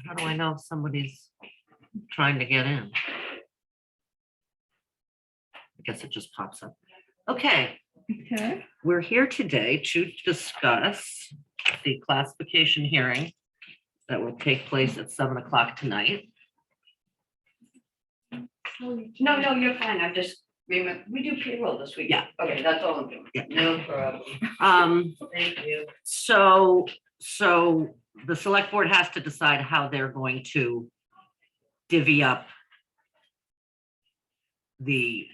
How do I know if somebody's trying to get in? I guess it just pops up. Okay, Okay. we're here today to discuss the classification hearing that will take place at 7 o'clock tonight. No, you're fine. I'm just, remember, we do payroll this week. Yeah. Okay, that's all I'm doing. Yeah. No problem. Thank you. So the select board has to decide how they're going to divvy up the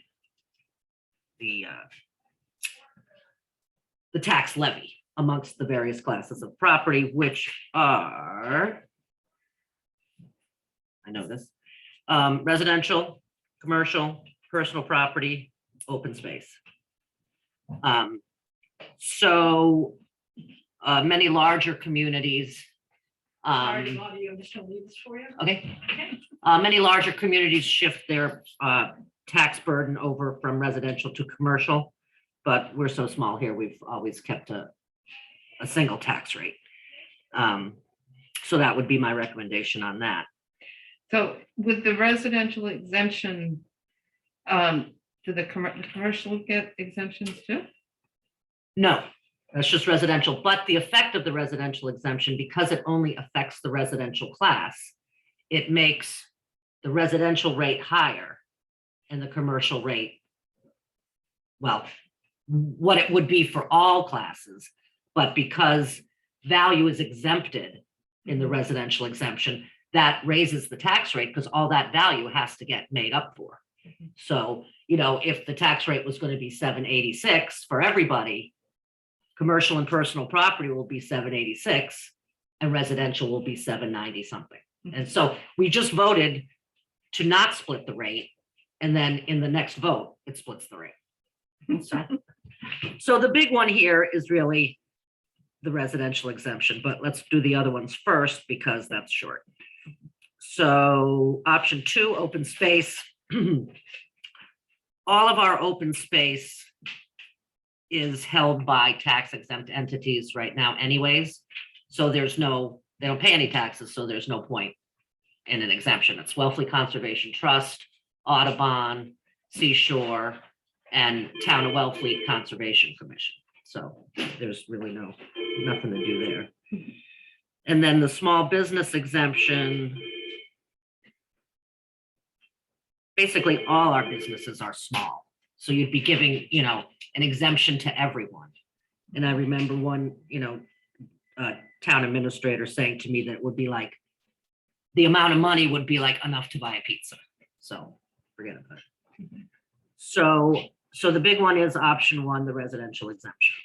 tax levy amongst the various classes of property, which are, I know this, residential, commercial, personal property, open space. So many larger communities. Sorry, Bobby, I'm just gonna leave this for you. Okay. Many larger communities shift their tax burden over from residential to commercial, but we're so small here, we've always kept a single tax rate. So that would be my recommendation on that. So with the residential exemption, do the commercial get exemptions too? No, that's just residential, but the effect of the residential exemption, because it only affects the residential class, it makes the residential rate higher and the commercial rate, well, what it would be for all classes, but because value is exempted in the residential exemption, that raises the tax rate because all that value has to get made up for. So, you know, if the tax rate was going to be 786 for everybody, commercial and personal property will be 786 and residential will be 790 something. And so we just voted to not split the rate. And then in the next vote, it splits the rate. So the big one here is really the residential exemption, but let's do the other ones first because that's short. So option 2, open space. All of our open space is held by tax exempt entities right now anyways. So they don't pay any taxes, so there's no point in an exemption. It's Wellfleet Conservation Trust, Audubon, Seashore, and Town of Wellfleet Conservation Commission. So there's really nothing to do there. And then the small business exemption, basically all our businesses are small. So you'd be giving, an exemption to everyone. And I remember one, town administrator saying to me that it would be like, the amount of money would be like enough to buy a pizza. So forget about it. So the big one is option 1, the residential exemption.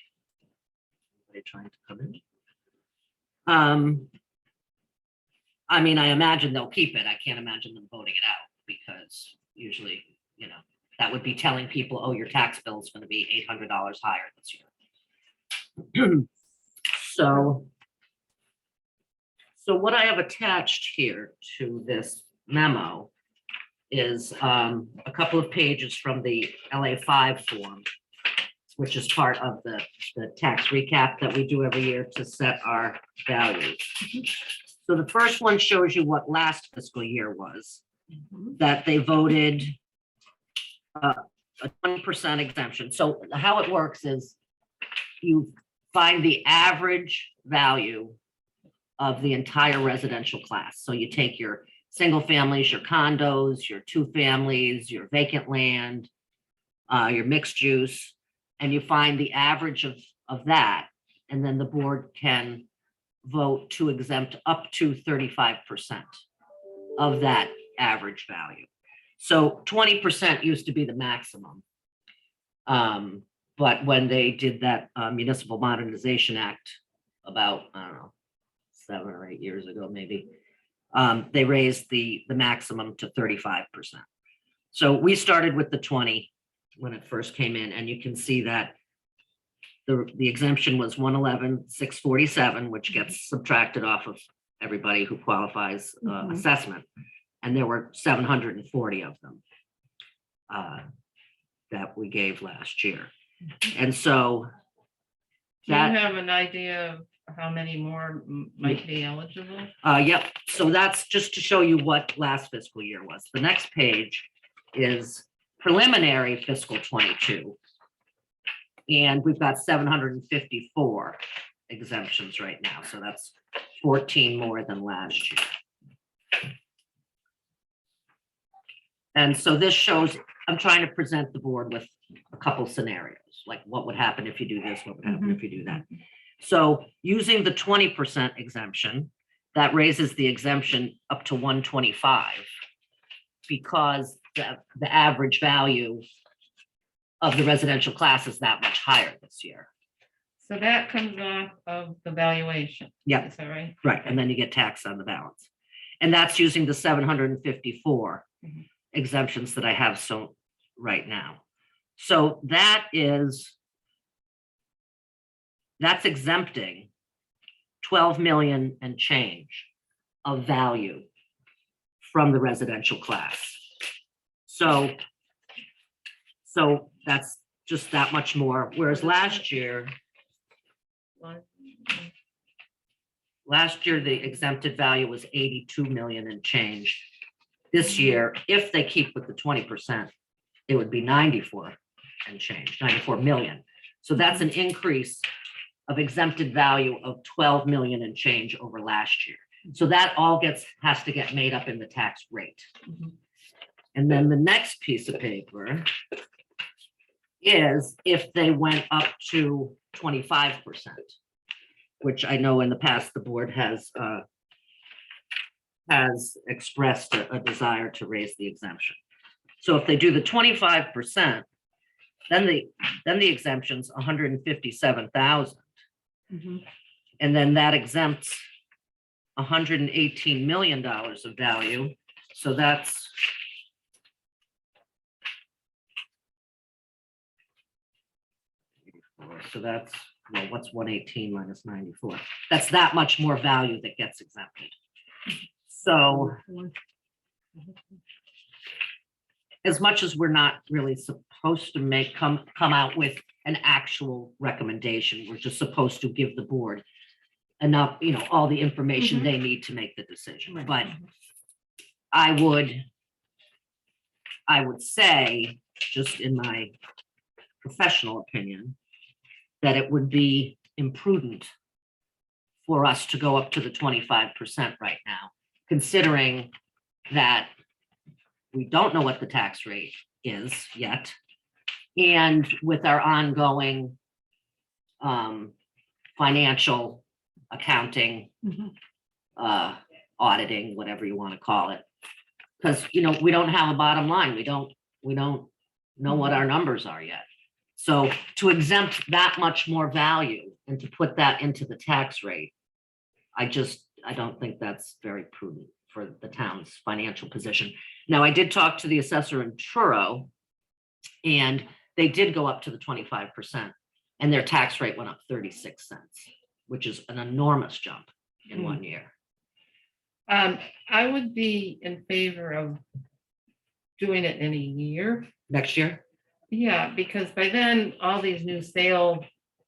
Are they trying to come in? I mean, I imagine they'll keep it. I can't imagine them voting it out because usually, that would be telling people, oh, your tax bill is going to be $800 higher this year. So what I have attached here to this memo is a couple of pages from the LA5 form, which is part of the tax recap that we do every year to set our values. So the first one shows you what last fiscal year was, that they voted a 20% exemption. So how it works is you find the average value of the entire residential class. So you take your single families, your condos, your 2 families, your vacant land, your mixed use, and you find the average of that. And then the board can vote to exempt up to 35% of that average value. So 20% used to be the maximum. But when they did that Municipal Modernization Act about, I don't know, 7 or 8 years ago, maybe, they raised the maximum to 35%. So we started with the 20 when it first came in, and you can see that the exemption was 111,647, which gets subtracted off of everybody who qualifies assessment. And there were 740 of them that we gave last year. And so Do you have an idea how many more might be eligible? Yep, so that's just to show you what last fiscal year was. The next page is preliminary fiscal 22. And we've got 754 exemptions right now, so that's 14 more than last year. And so this shows, I'm trying to present the board with a couple scenarios, like what would happen if you do this, what would happen if you do that. So using the 20% exemption, that raises the exemption up to 125 because the average value of the residential class is that much higher this year. So that comes off of the valuation. Yep. Is that right? Right, and then you get taxed on the balance. And that's using the 754 Mhm. exemptions that I have so right now. So that's exempting 12 million and change of value from the residential class. So that's just that much more, whereas last year, the exempted value was 82 million and change. This year, if they keep with the 20%, it would be 94 and change, 94 million. So that's an increase of exempted value of 12 million and change over last year. So that all has to get made up in the tax rate. Mhm. And then the next piece of paper is if they went up to 25%, which I know in the past the board has expressed a desire to raise the exemption. So if they do the 25%, then the exemption's 157,000. Mhm. And then that exempts $118 million of value. So that's well, what's 118 minus 94? That's that much more value that gets exempted. So as much as we're not really supposed to come out with an actual recommendation, we're just supposed to give the board enough, all the information they need to make the decision. But I would say, just in my professional opinion, that it would be imprudent for us to go up to the 25% right now, considering that we don't know what the tax rate is yet. And with our ongoing financial accounting, auditing, whatever you want to call it. Because, we don't have a bottom line. We don't know what our numbers are yet. So to exempt that much more value and to put that into the tax rate, I don't think that's very prudent for the town's financial position. Now, I did talk to the assessor in Truro, and they did go up to the 25%, and their tax rate went up 36 cents, which is an enormous jump in 1 year. I would be in favor of doing it in a year. Next year? Yeah, because by then, all these new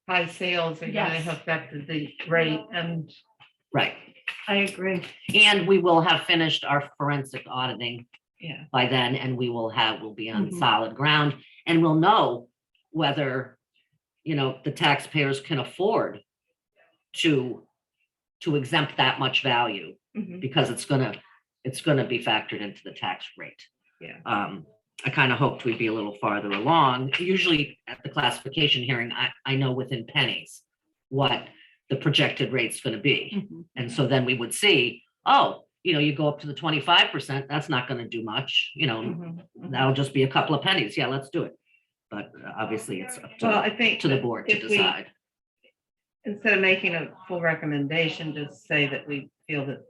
high sales are gonna Yes. have affected the rate and. Right. I agree. And we will have finished our forensic auditing Yeah. by then, and we'll be on Mhm. solid ground, and we'll know whether, the taxpayers can afford to exempt that much value, Mhm. because it's gonna be factored into the tax rate. Yeah. I kind of hoped we'd be a little farther along. Usually at the classification hearing, I know within pennies what the projected rate's going to be. Mhm. And so then we would see, you go up to the 25%, that's not going to do much, Mhm. that'll just be a couple of pennies. Yeah, let's do it. But obviously it's up Well, I to think the board to if we, decide. instead of making a full recommendation, just say that we feel that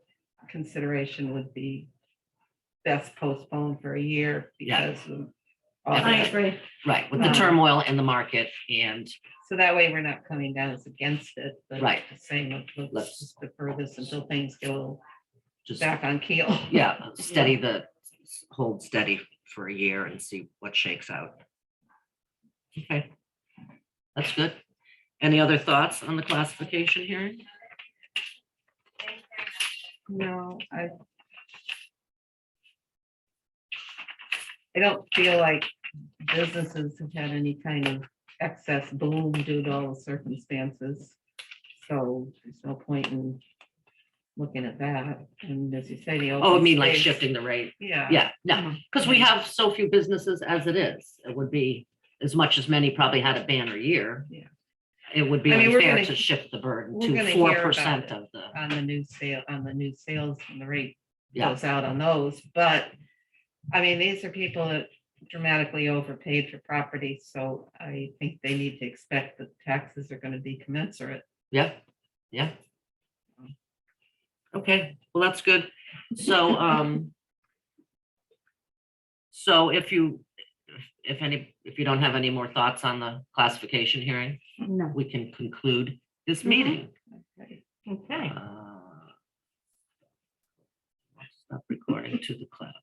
consideration would be best postponed for a year Yeah. because of all Yeah. I that. agree. Right, with the Wow. turmoil in the market and So that way we're not coming down as against it, but Right. saying, let's Let's- just defer this until things get a little just, back on keel. yeah, hold steady for a year and see what shakes out. Okay. That's good. Any other thoughts on the classification hearing? No, I don't feel like businesses have had any kind of excess boom due to all the circumstances. So there's no point in looking at that. And as you say, the. Oh, I open mean, like space- shifting the rate. Yeah. Yeah, no, because we have so few businesses as it is. It would be as much as many probably had a banner year. Yeah. It would be I mean, we're unfair gonna- to shift the burden we're to gonna 4% hear about of the, On the new sales and the rate yeah, goes out on those, but I mean, these are people that dramatically overpaid for property, so I think they need to expect that taxes are gonna be commensurate. yeah, yeah. Okay, well, that's good. So, so if you don't have any more thoughts on the classification hearing, No. we can conclude this Mhm. meeting. Okay. Okay. Stop recording to the cloud.